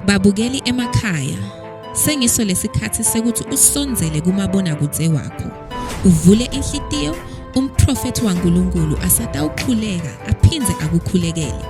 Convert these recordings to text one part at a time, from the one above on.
Babukeli emakhaya, sengiso lesikhathi sekuthi usonzele kumabonakude wakho. Uvule inhlitiyo, umprofeti waNkulunkulu asatawukhuleka aphindze akukhulekele.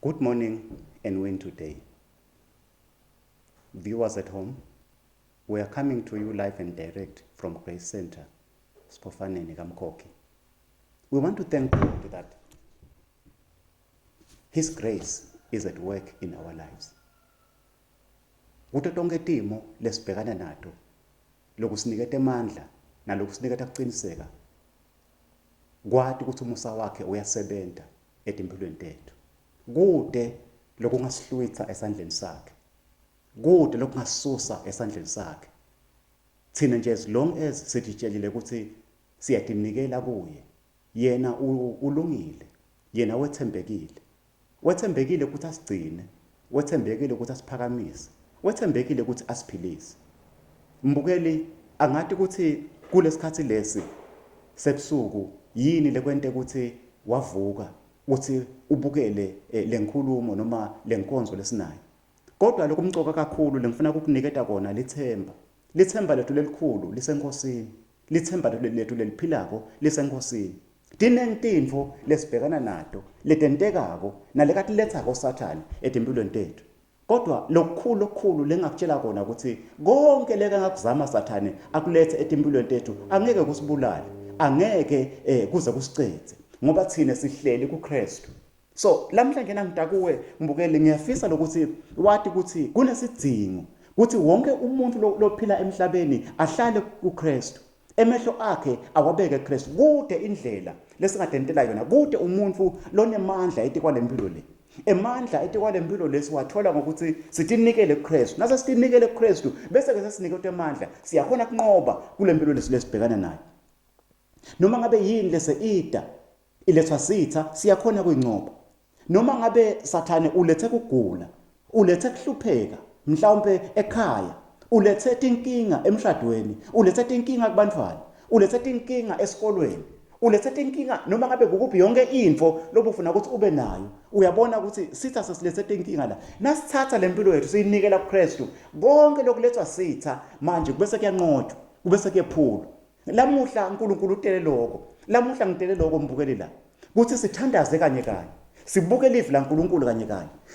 Good morning and win today. Viewers at home, we are coming to you live and direct from Grace Center, Spofaneni Kamkoki. We want to thank God that His grace is at work in our lives. Kuto tonke timo lesibhekana nato, lokusiniketa amandla nalokusiniketa kuqiniseka, kwati ukuthi umusa wakhe uyasebenza etimpilweni tethu. Kude lokungasihlwitha esandleni sakhe. Kude lokungasisusa esandleni sakhe. Thina nje as long as sititshelile ukuthi siyatinikela kuye, yena ulungile, yena wethembekile. Wethembekile ukuthi asigcine, wethembekile ukuthi asiphakamise, wethembekile ukuthi asiphilise. Mbukeli angathi ukuthi kulesikhathi lesi sebusuku yini lekwente ukuthi wavuka uthi ubukele lenkulumo noma lenkonzo lesinayo. Kodwa lokumcoka kakhulu lengifuna ukukuniketa kona lithemba. Lithemba lethu lelikhulu lisenkosini. Lithemba lethu leliphilako lisenkosini. Tinentinfo lesibhekana nato letentekako nalekati lethako Sathane etimpilweni tethu. Kodwa lokukhulu lengakutshela kona ukuthi konke leka ngakuzama Sathane akulethe etimpilweni tethu angeke kusibulale, angeke kuze kusicethe ngoba thina sihleli kuKristu. So lamhlanje nangitakuwe mbukele ngiyafisa lokuthi wathi ukuthi kunesidingo ukuthi wonke umuntu lophila emhlabeni ahlale kuKristu. Emehlo akhe awabeke kuKristu. Kude indlela lesingadentela yona, kude umuntu lonemandla etikwalempilo le. Emandla etikwalempilo lesiwathola ngokuthi sitinikele kuKristu. Nase sitinikele kuKristu bese ke sesinikele amandla siyakhona kunqoba kulempilo lesibhekana nayo. Noma ngabe yini leseida ilethwa sitha siyakhona kuyinqoba. Noma ngabe Sathane ulethe kugula, ulethe kuhlupheka, mhlawumbe ekhaya, ulethe inkinga emshadweni, ulethe inkinga kubantwana, ulethe inkinga esikolweni, ulethe inkinga noma ngabe kukuphi yonke info lobufuna ukuthi ube nayo. Uyabona ukuthi sitha sesilethe inkinga la. Nasithatha lempilo yethu siyinikela kuKristu, konke lokulethwa sitha manje kubese kuyanqotshwa, kubese kuyephula. Lamuhla uNkulunkulu utele lokho. Lamuhla ngitele lokho mbukeli la. Kuthi sithandaze kanye. Sibuke live la uNkulunkulu kanye.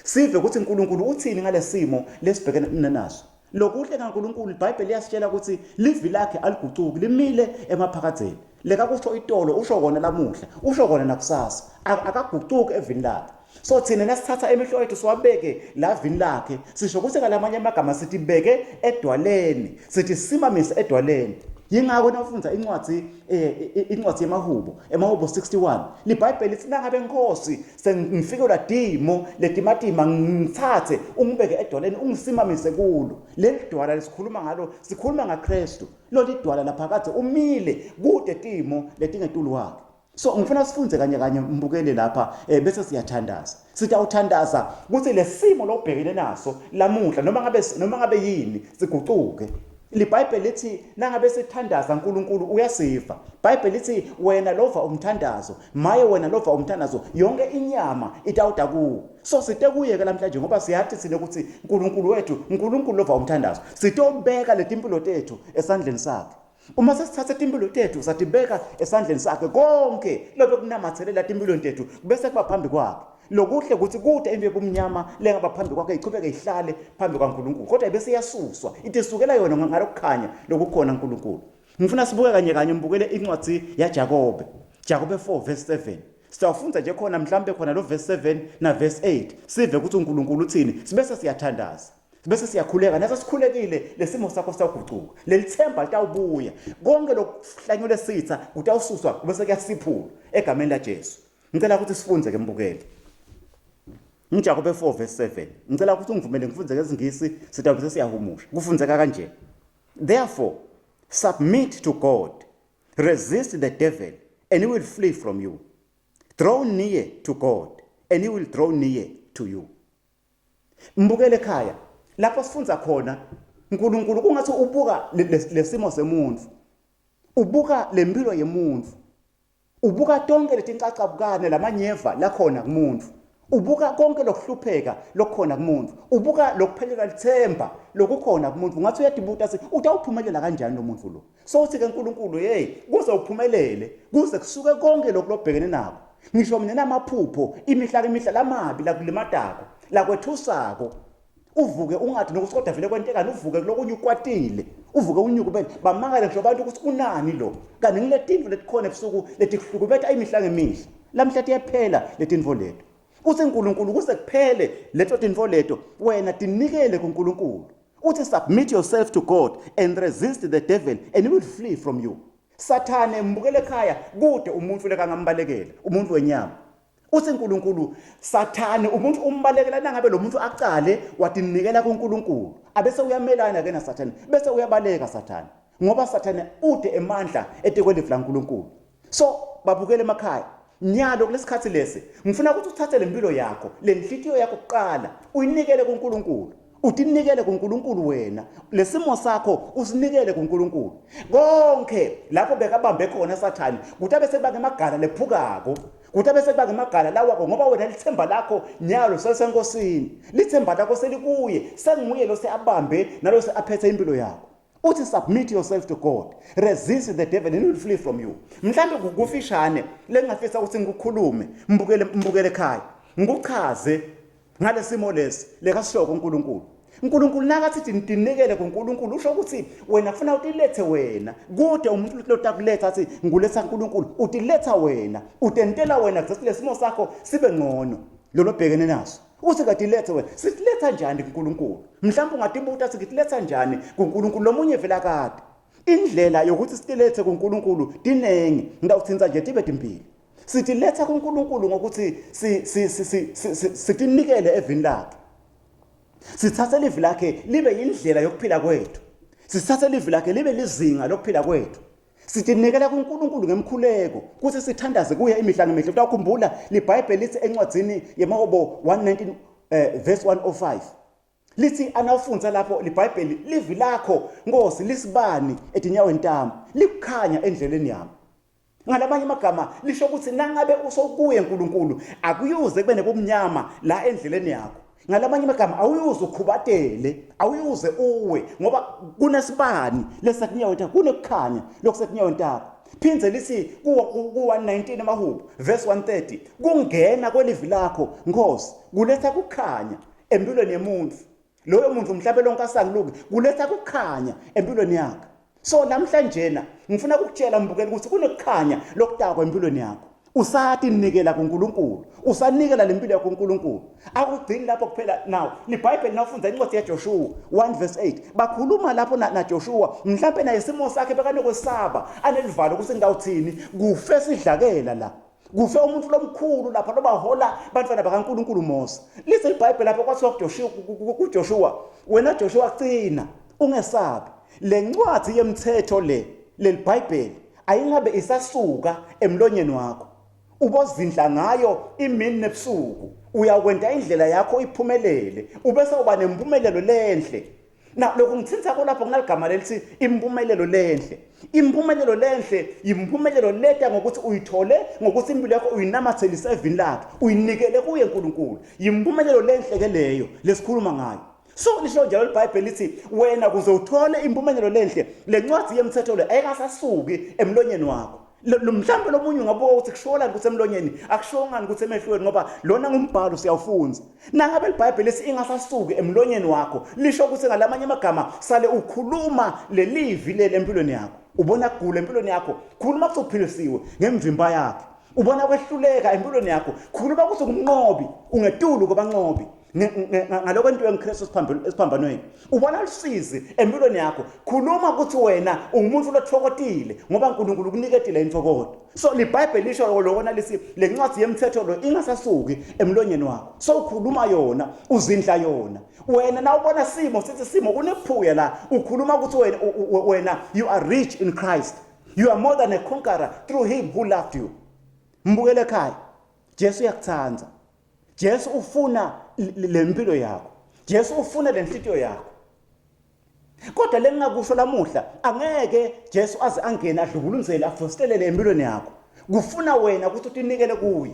Sive ukuthi uNkulunkulu uthini ngalesimo lesibhekene naso. Lokuhle kaNkulunkulu iBhayibheli liyasitshela ukuthi livi lakhe aligucuki limile emaphakatheni. Leka kusho itolo usho kona lamuhla, usho kona nakusasa. Akagucuki evini lakhe. So thina nasithatha emehlo ethu siwabeke la vini lakhe, sisho ukuthi ngalamanye amagama sithi beke edwaleni, sithi simamise edwaleni. Yingakho nawufunza incwadi yeMahubo, eMahubo 61. LiBhayibheli lithi nangabe Nkosi sengifikelwa dimo letimatima ngithathe ungibeke edwaleni ungisimamise kulo. Leli dwala lesikhuluma ngalo, sikhuluma ngaKristu. Lo lidwala lapha kade umile kude timo letingetulu wakhe. So ngifuna sifunze kanye mbukele lapha bese siyathandaza. Sitawuthandaza ukuthi lesimo lobhekene naso lamuhla noma ngabe yini sigucuke. LiBhayibheli lithi nangabe sithandaza uNkulunkulu uyasiva. iBhayibheli lithi wena lova umthandazo, maye wena lova umthandazo, yonke inyama itawuda kuwo. So site kuye ke namhlanje ngoba siyathi sine ukuthi uNkulunkulu wethu, uNkulunkulu lova umthandazo. Sitobeka letimpilo tethu esandleni sakhe. Uma sesithatha impilo tethu satibeka esandleni sakhe konke lobe kunamathelela impilo tethu bese kuba phambi kwakhe. Lokuhle ukuthi kude impi ebumnyama lengaba phambi kwakhe ichubeke ihlale phambi kwaNkulunkulu. Kodwa bese iyasuswa. Ithi sukela yona ngalokukhanya lokukhona uNkulunkulu. Ngifuna sibuke kanye mbukele incwadi yaJakobe. Jakobe 4 verse 7. Sitawufunda nje khona mhlambe khona lo verse 7 na verse 8. Sive ukuthi uNkulunkulu uthini. Sibese siyathandaza. Bese siyakhuleka nase sikhulekile lesimo sakho sagucuka. Lelithemba litawubuya. Konke lokuhlanyule sitha kutawususwa bese kuyasiphula egameni laJesu. Ngicela ukuthi sifunze ke mbukele. Jakobe 4 verse 7. Ngicela ukuthi ungivumele ngifunze ngezingisi sitawube siyahumusha. Kufunzeka kanje. Therefore, submit to God. Resist the devil and he will flee from you. Draw near to God and he will draw near to you. Mbukele ekhaya. Lapho sifunza khona uNkulunkulu kungathi ubuka lesimo semuntu. Ubuka lempilo yemuntu. Ubuka tonke letinqaqabukane lamanyeva lakhona kumuntu. ubuka konke lokuhlupheka lokukhona kumuntu, ubuka lokupheleka lithemba lokukhona kumuntu. Ngathi uyadibuta sithi utawuphumelela kanjani lo muntu lo. So uthi ke uNkulunkulu kuze uphumelele, kuze kusuke konke lokho lobhekene nako. Ngisho mina namaphupho imihla lamabi la kulimatako, la kwethusako. Uvuke ungathi nokuthi kodwa vele kwentekani, uvuke kulokunye ukwatile, uvuke unyuku bene bamangala ngisho abantu ukuthi unani lo. Kanti ngiletinto letikhona ebusuku letikuhlukumeta imihla ngemihla. Lamhla tiyaphela letinto leto. Uthi uNkulunkulu kuze kuphele leto tinto leto, wena tinikele kuNkulunkulu. Uthi submit yourself to God and resist the devil and he will flee from you. Sathane mbukele ekhaya kude umuntu lekangambalekela, umuntu wenyama. Uthi uNkulunkulu sathane umuntu umbalekela nangabe lo muntu aqale watinikela kuNkulunkulu, abese uyamelana ke na sathane, bese uyabaleka sathane. Ngoba sathane ude emandla etekwelivla uNkulunkulu. So babukele emakhaya, nyalo kulesikhathi lesi ngifuna ukuthi uthathe lempilo yakho, lenhlitiyo yakho kuqala uyinikele kuNkulunkulu. Utinikele kuNkulunkulu wena, lesimo sakho usinikele kuNkulunkulu. Konke lapho bekabambe khona sathane, kutabe sebake emagala lephukako, kutabe sebake emagala lawako ngoba wena lithemba lakho nyalo selisenkosini. Lithemba lakho selikuye, senguye lo seabambe nalo seaphethe impilo yakho. Uthi submit yourself to God, resist the devil and he will flee from you. Mhlambe kufishane lengafisa ukuthi ngikukhulume, mbukele ekhaya, ngikuchaze ngalesimo lesi lekasishoko uNkulunkulu. uNkulunkulu nakathi ndinikele kuNkulunkulu, usho ukuthi wena ufuna utilethe wena kude umuntu lotakuletha athi nguletha uNkulunkulu, utiletha wena, utentela wena ukuthi lesimo sakho sibe ngcono lolo bhekene naso. Uthi kadilethe wena, sitiletha njani kuNkulunkulu? Mhlawumbe ungadibuta sithi tiletha njani kuNkulunkulu? Lomunye vela kade indlela yokuthi sitilethe kuNkulunkulu dinenge, ngawuthinza nje tibe timbili. Sitiletha kuNkulunkulu ngokuthi sitinikele evini lakhe. Sithathe livi lakhe libe yindlela yokuphila kwethu. Sithathe livi lakhe libe lizinga lokuphila kwethu. Sitinikela kuNkulunkulu ngemkhuleko kuthi sithandaze kuye imihla ngemihla. Utawukhumbula liBhayibheli lithi encwadzini yeMahubo 119 verse 105. Lithi anafunza lapho liBhayibheli, livi lakho Nkosi lisibani etinyaweni tami, likukhanya endleleni yami. Ngalamanye amagama lisho ukuthi nangabe usokuye uNkulunkulu akuyuze kube nebumnyama la endleleni yakho. Ngalamanye amagama awuyuze ukhubatele, awuyuze uwe ngoba kunesibani lesakunyawo takho, kunekukhanya lokusekunyawo takho. Phindze lithi ku 119 eMahubo verse 130, kungena kwelivi lakho Nkosi kuletha kukhanya empilweni yomuntu. Loyo muntu mhlawumbe lonke asangluki kuletha kukhanya empilweni yakho. So namhlanje ngifuna ukutshela mbukeli ukuthi kunekukhanya lokutakwa empilweni yakho. Usathi nikela kuNkulunkulu, usanikela lempilo yakho kuNkulunkulu. Akugcini lapho kuphela. Now liBhayibheli nafunza incwadi yaJoshua 1 verse 8, bakhuluma lapho naJoshua mhlawumbe naye isimo sakhe bekanokwesaba, anelivalo ukuthi ngawuthini, kufe sidlakela la. Kufe umuntu lomkhulu lapha lobahola bantwana bakaNkulunkulu Mose. Lithi iBhayibheli lapho kwathiwa kuJoshua, wena Joshua cina ungesabi. Le ncwadi yemthetho leBhayibheli ayingabe isasuka emlonyeni wakho. Ubozindla ngayo imini nebusuku, uyakwenda indlela yakho iphumelele, ubese uba nempumelelo lenhle. Na lokhu ngithinta ko lapho kunaligama lelithi impumelelo lenhle. Impumelelo lenhle impumelelo leta ngokuthi uyithole ngokuthi impilo yakho uyinamathelisa evini lakhe, uyinikele kuye uNkulunkulu. Impumelelo lenhle ke leyo lesikhuluma ngayo. So lisho njalo iBhayibheli lithi wena kuze uthole impumelelo lenhle, le ncwadi yemthetho le ayikasasuki emlonyeni wakho. Mhlawumbe lomunye ungabuka ukuthi kushola ukuthi emlonyeni, akushongani ukuthi emehlweni ngoba lona ngumbhalo siyawufunza. Nangabe iBhayibheli lithi ingasasuki emlonyeni wakho, lisho ukuthi ngalamanye amagama sale ukhuluma lelivi lempilweni yakho. Ubona kugula empilweni yakho, khuluma ukuthi uphilisiwe ngemvimba yakhe. Ubona kwehluleka empilweni yakho, khuluma ukuthi ungumnqobi, ungetulu kwabanqobi. Ngaloko into yenkristu esiphambanweni ubona lusizi empilweni yakho, khuluma ukuthi wena ungumuntu lothokotile ngoba uNkulunkulu kuniketile intokodo. So liBhayibheli lisho lokona lisi le ncwadi yemthetho lo ingasasuki emlonyeni wakho. So ukhuluma yona, uzindla yona. Wena na ubona simo sithi simo kunephuya la, ukhuluma ukuthi wena you are rich in Christ, you are more than a conqueror through him who loved you. Mbukele ekhaya, Jesu uyakuthanda. Jesu ufuna lempilo yakho. Jesu ufuna lenhlitiyo yakho. Kodwa lengakusho lamuhla, angeke Jesu aze angena adlubulunzele afostelele empilweni yakho. Kufuna wena ukuthi utinikele kuye.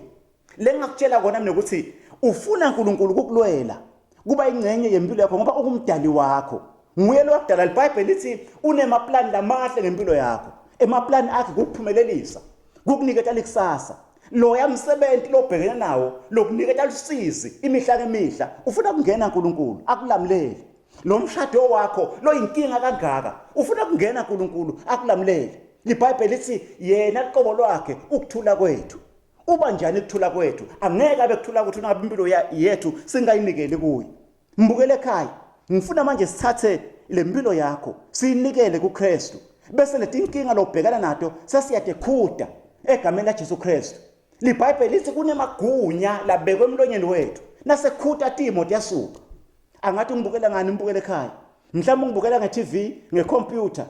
Lengakutshela kona mina ukuthi ufuna uNkulunkulu ukukulwela kuba ingcenye yempilo yakho ngoba ungumdali wakho. Nguye lo wadala iBhayibheli lithi unemaplani lamahle ngempilo yakho. Emaplani akhe ukuphumelelisa, ukukunikeza ikusasa. Lo yamsebenzi lobhekene nawo lokunikeza usizi imihla ngemihla. Ufuna ukungena uNkulunkulu akulamulele. Lo mshado wakho lo inkinga kangaka ufuna ukungena uNkulunkulu akulamulele. IBhayibheli lithi yena iqobo lwakhe ukuthula kwethu. Uba njani ukuthula kwethu? Angeke abe kuthula kwethu ngabe impilo yethu singayinikele kuye. Mbukele ekhaya, ngifuna manje sithathe le mpilo yakho siyinikele kuKristu. Bese leti inkinga lobhekana nato sesiyadekhuda egameni laJesu Kristu. IBhayibheli lithi kunemagunya labekwe emlonyeni wethu. Nasekhuda Timothy yasuka. Angathi ngibukela ngani mbukele ekhaya. Mhlawumbe ngibukela nge-TV, ngecomputer.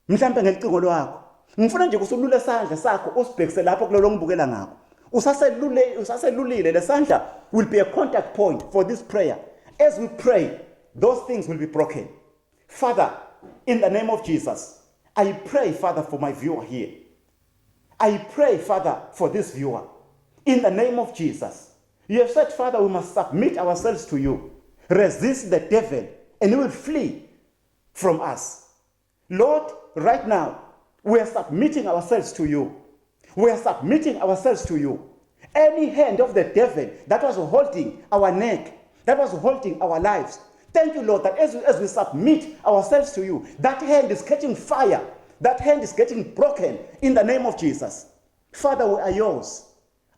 Mhlawumbe ngelicingo lwakho. Ngifuna nje kusulule isandla sakho usibhekise lapho kulelo ngibukela ngakho. Usaselulile lesandla will be a contact point for this prayer. As we pray, those things will be broken. Father, in the name of Jesus, I pray, Father, for my viewer here. I pray, Father, for this viewer. In the name of Jesus. You have said, Father, we must submit ourselves to you. Resist the devil and he will flee from us. Lord, right now, we are submitting ourselves to you. We are submitting ourselves to you. Any hand of the devil that was holding our neck, that was holding our lives, thank you, Lord, that as we submit ourselves to you, that hand is catching fire. That hand is getting broken in the name of Jesus. Father, we are yours.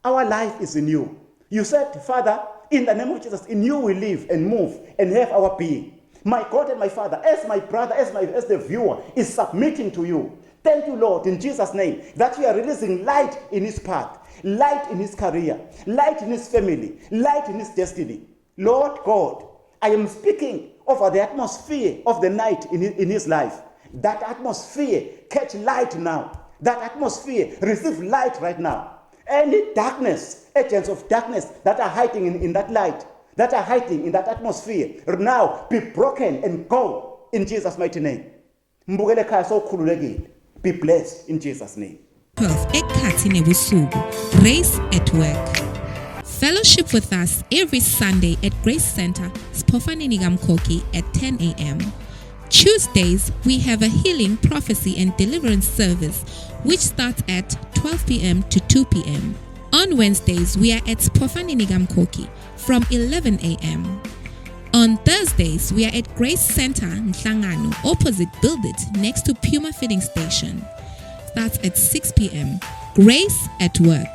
Our life is in you. You said, Father, in the name of Jesus, in you we live and move and have our being. My God and my Father, as my brother, as the viewer is submitting to you, thank you, Lord, in Jesus' name, that you are releasing light in his path, light in his career, light in his family, light in his destiny. Lord God, I am speaking over the atmosphere of the night in his life. That atmosphere catch light now. That atmosphere receive light right now. Any darkness, agents of darkness that are hiding in that light, that are hiding in that atmosphere, now be broken and go in Jesus' mighty name. Mbukele ekhaya sowukhululekile. Be blessed in Jesus' name. 12 Ekhathi nebusuku, Grace at Work. Fellowship with us every Sunday at Grace Center, Spofanini Gamkoki at 10 a.m. Tuesdays, we have a healing, prophecy, and deliverance service, which starts at 12 p.m. to 2 p.m. On Wednesdays, we are at Spofanini Gamkoki from 11 a.m. On Thursdays, we are at Grace Center, Nhlangano, opposite Build It, next to Puma Filling Station. Starts at 6 p.m. Grace at Work.